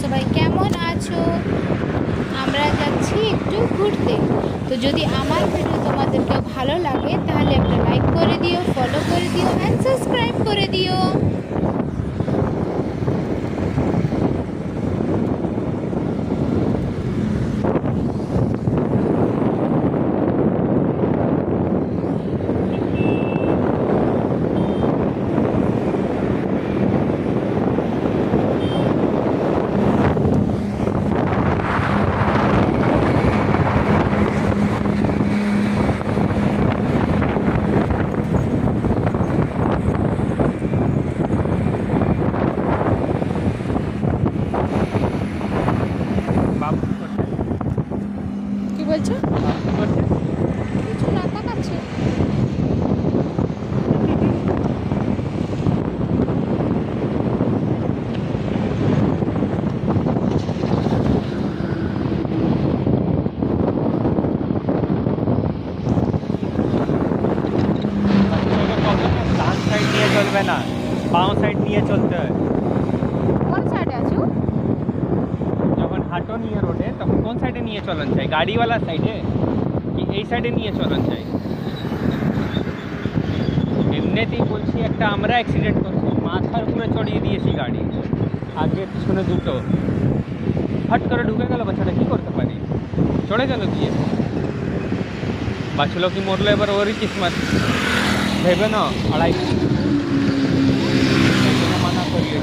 সবাই কেমন আছো? আমরা যাচ্ছি একটু ঘুরতে। তো যদি আমার ভিডিও তোমাদেরকে ভালো লাগে তাহলে একটা লাইক করে দিও, ফলো করে দিও অ্যান্ড সাবস্ক্রাইব করে দিও। কি বলছো? কিছু না, তাকাচ্ছে। ডান সাইড নিয়ে চলবে না, বাম সাইড নিয়ে চলতে হয়। কোন সাইডে আছো? যখন হাঁটো নিয়ে রোডে তখন কোন সাইডে নিয়ে চলন চাই? গাড়িওয়ালা সাইডে কি এই সাইডে নিয়ে চলন চাই? এমনিতেই বলছি, একটা আমরা অ্যাক্সিডেন্ট করছি, মাথার উপরে চড়িয়ে দিয়েছি গাড়ি, আগে পিছনে দুটো, হট করে ঢুকে গেল, বাচ্চাটা কী করতে পারি? চড়ে গেল গিয়ে, বাঁচলো কি মরলো এবার ওরই কিসমত, ভেবে না। আড়াই মানা করিয়ে